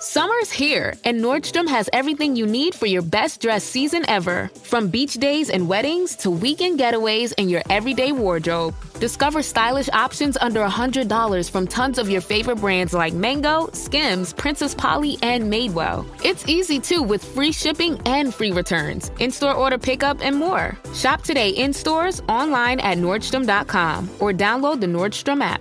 Summer's here, and Nordstrom has everything you need for your best dress season ever. From beach days and weddings to weekend getaways and your everyday wardrobe. Discover stylish options under $100 from tons of your favorite brands like Mango, Skims, Princess Polly, and Madewell. It's easy too with free shipping and free returns, in-store order pickup, and more. Shop today in stores, online at Nordstrom.com, or download the Nordstrom app.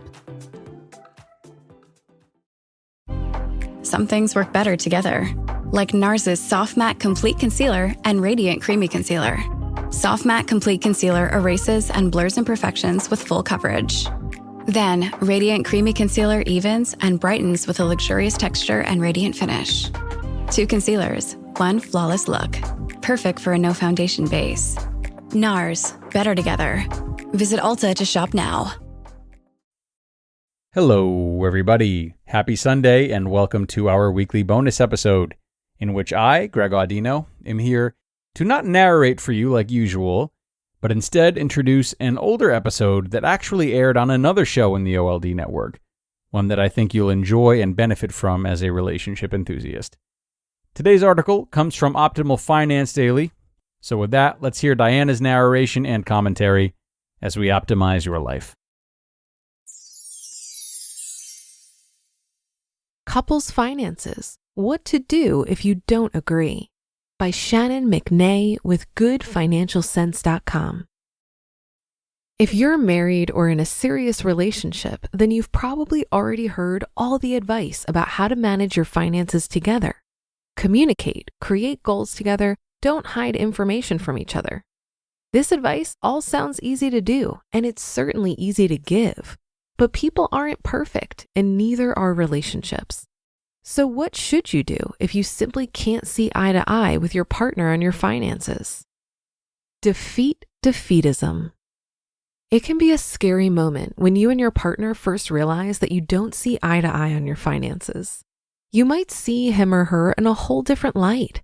Some things work better together, like NARS's Soft Matte Complete Concealer and Radiant Creamy Concealer. Soft Matte Complete Concealer erases and blurs imperfections with full coverage. Then, Radiant Creamy Concealer evens and brightens with a luxurious texture and radiant finish. 2 concealers, 1 flawless look. Perfect for a no-foundation base. NARS, better together. Visit Ulta to shop now. Hello, everybody. Happy Sunday, and welcome to our weekly bonus episode, in which I, Greg Audino, am here to not narrate for you like usual, but instead introduce an older episode that actually aired on another show in the OLD network, one that I think you'll enjoy and benefit from as a relationship enthusiast. Today's article comes from Optimal Finance Daily, so with that, let's hear Diana's narration and commentary as we optimize your life. Couples Finances: What to Do If You Don't Agree, by Shannon McNay with GoodFinancialSense.com. If you're married or in a serious relationship, then you've probably already heard all the advice about how to manage your finances together. Communicate, create goals together, don't hide information from each other. This advice all sounds easy to do, and it's certainly easy to give. But people aren't perfect, and neither are relationships. So what should you do if you simply can't see eye to eye with your partner on your finances? Defeat defeatism. It can be a scary moment when you and your partner first realize that you don't see eye to eye on your finances. You might see him or her in a whole different light.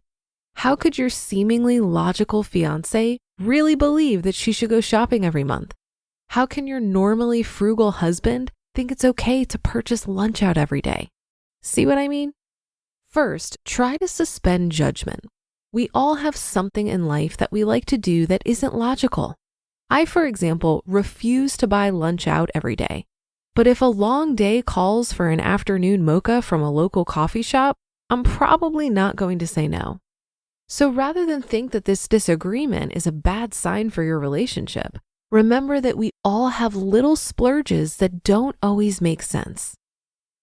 How could your seemingly logical fiancé really believe that she should go shopping every month? How can your normally frugal husband think it's okay to purchase lunch out every day? See what I mean? First, try to suspend judgment. We all have something in life that we like to do that isn't logical. I, for example, refuse to buy lunch out every day. But if a long day calls for an afternoon mocha from a local coffee shop, I'm probably not going to say no. So rather than think that this disagreement is a bad sign for your relationship, remember that we all have little splurges that don't always make sense.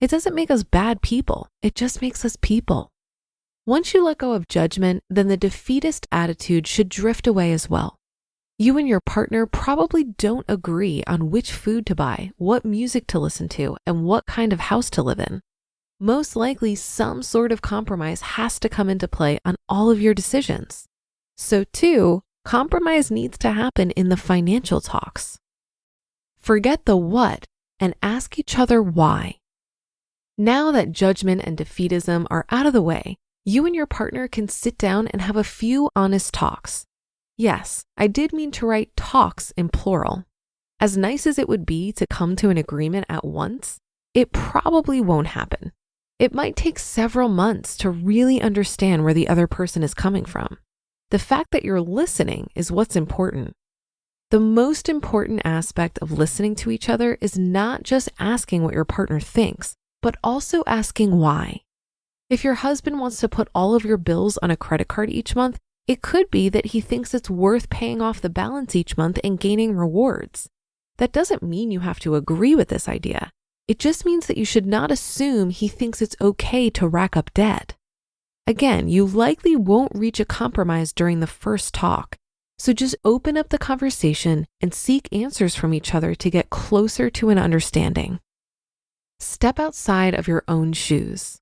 It doesn't make us bad people, it just makes us people. Once you let go of judgment, then the defeatist attitude should drift away as well. You and your partner probably don't agree on which food to buy, what music to listen to, and what kind of house to live in. Most likely, some sort of compromise has to come into play on all of your decisions. So too, compromise needs to happen in the financial talks. Forget the what and ask each other why. Now that judgment and defeatism are out of the way, you and your partner can sit down and have a few honest talks. Yes, I did mean to write talks in plural. As nice as it would be to come to an agreement at once, it probably won't happen. It might take several months to really understand where the other person is coming from. The fact that you're listening is what's important. The most important aspect of listening to each other is not just asking what your partner thinks, but also asking why. If your husband wants to put all of your bills on a credit card each month, it could be that he thinks it's worth paying off the balance each month and gaining rewards. That doesn't mean you have to agree with this idea. It just means that you should not assume he thinks it's okay to rack up debt. Again, you likely won't reach a compromise during the first talk, so just open up the conversation and seek answers from each other to get closer to an understanding. Step outside of your own shoes.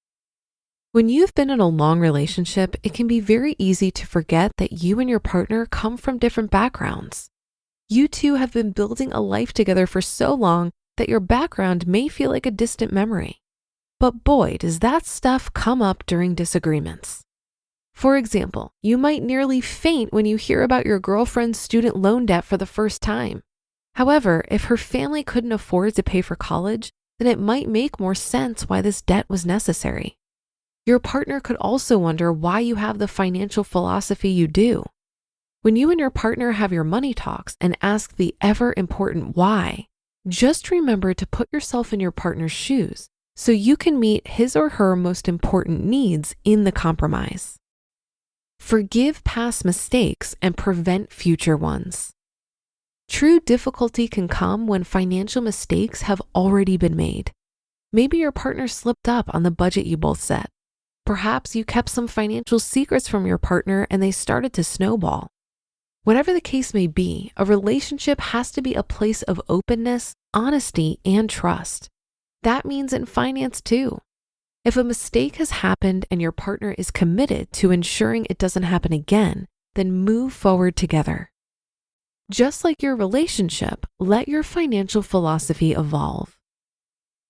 When you've been in a long relationship, it can be very easy to forget that you and your partner come from different backgrounds. You two have been building a life together for so long that your background may feel like a distant memory. But boy, does that stuff come up during disagreements. For example, you might nearly faint when you hear about your girlfriend's student loan debt for the first time. However, if her family couldn't afford to pay for college, then it might make more sense why this debt was necessary. Your partner could also wonder why you have the financial philosophy you do. When you and your partner have your money talks and ask the ever important why, just remember to put yourself in your partner's shoes so you can meet his or her most important needs in the compromise. Forgive past mistakes and prevent future ones. True difficulty can come when financial mistakes have already been made. Maybe your partner slipped up on the budget you both set. Perhaps you kept some financial secrets from your partner and they started to snowball. Whatever the case may be, a relationship has to be a place of openness, honesty, and trust. That means in finance too. If a mistake has happened and your partner is committed to ensuring it doesn't happen again, then move forward together. Just like your relationship, let your financial philosophy evolve.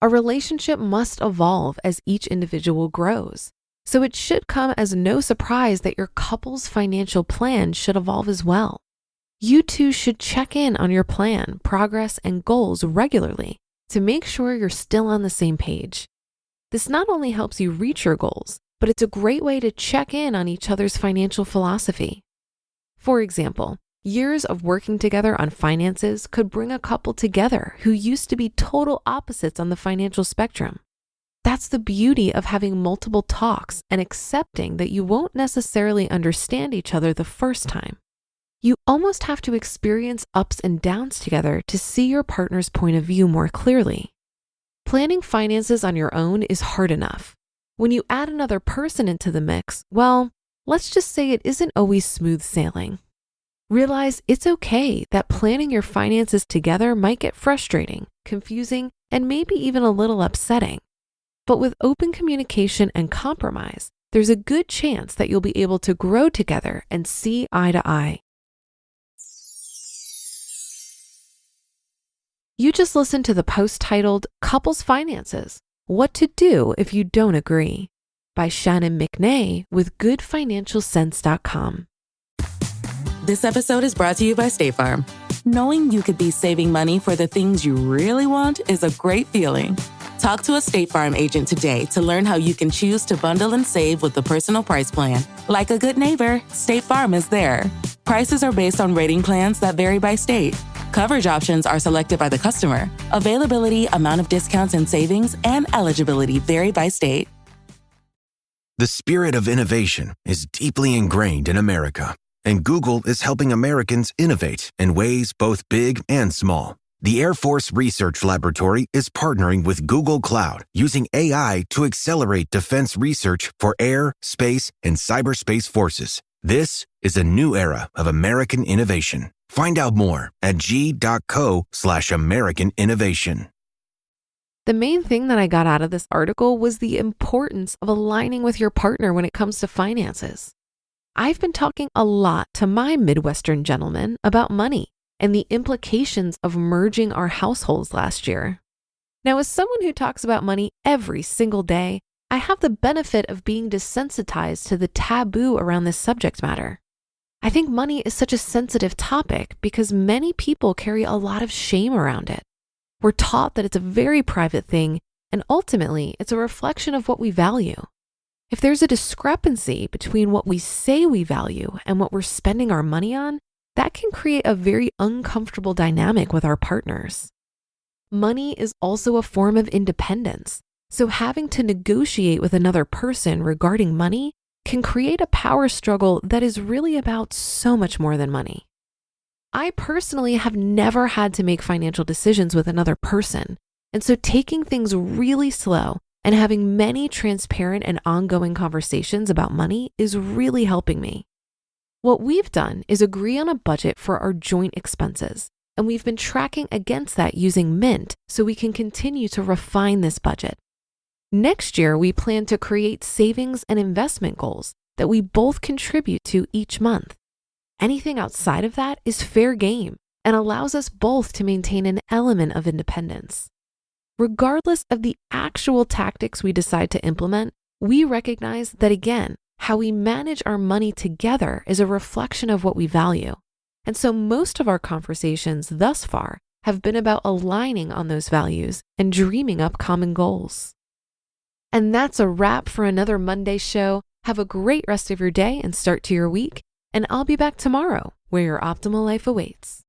A relationship must evolve as each individual grows, so it should come as no surprise that your couple's financial plan should evolve as well. You two should check in on your plan, progress, and goals regularly to make sure you're still on the same page. This not only helps you reach your goals, but it's a great way to check in on each other's financial philosophy. For example, years of working together on finances could bring a couple together who used to be total opposites on the financial spectrum. That's the beauty of having multiple talks and accepting that you won't necessarily understand each other the first time. You almost have to experience ups and downs together to see your partner's point of view more clearly. Planning finances on your own is hard enough. When you add another person into the mix, well, let's just say it isn't always smooth sailing. Realize it's okay that planning your finances together might get frustrating, confusing, and maybe even a little upsetting. But with open communication and compromise, there's a good chance that you'll be able to grow together and see eye to eye. You just listened to the post titled Couples Finances: What to Do If You Don't Agree by Shannon McNay with goodfinancialsense.com. This episode is brought to you by State Farm. Knowing you could be saving money for the things you really want is a great feeling. Talk to a State Farm agent today to learn how you can choose to bundle and save with the Personal Price Plan. Like a good neighbor, State Farm is there. Prices are based on rating plans that vary by state. Coverage options are selected by the customer. Availability, amount of discounts and savings, and eligibility vary by state. The spirit of innovation is deeply ingrained in America, and Google is helping Americans innovate in ways both big and small. The Air Force Research Laboratory is partnering with Google Cloud using AI to accelerate defense research for air, space, and cyberspace forces. This is a new era of American innovation. Find out more at g.co/American innovation. The main thing that I got out of this article was the importance of aligning with your partner when it comes to finances. I've been talking a lot to my Midwestern gentlemen about money and the implications of merging our households last year. Now, as someone who talks about money every single day, I have the benefit of being desensitized to the taboo around this subject matter. I think money is such a sensitive topic because many people carry a lot of shame around it. We're taught that it's a very private thing, and ultimately, it's a reflection of what we value. If there's a discrepancy between what we say we value and what we're spending our money on, that can create a very uncomfortable dynamic with our partners. Money is also a form of independence, so having to negotiate with another person regarding money can create a power struggle that is really about so much more than money. I personally have never had to make financial decisions with another person, and so taking things really slow and having many transparent and ongoing conversations about money is really helping me. What we've done is agree on a budget for our joint expenses, and we've been tracking against that using Mint so we can continue to refine this budget. Next year, we plan to create savings and investment goals that we both contribute to each month. Anything outside of that is fair game and allows us both to maintain an element of independence. Regardless of the actual tactics we decide to implement, we recognize that, again, how we manage our money together is a reflection of what we value. And so most of our conversations thus far have been about aligning on those values and dreaming up common goals. And that's a wrap for another Monday show. Have a great rest of your day and start to your week. And I'll be back tomorrow where your optimal life awaits.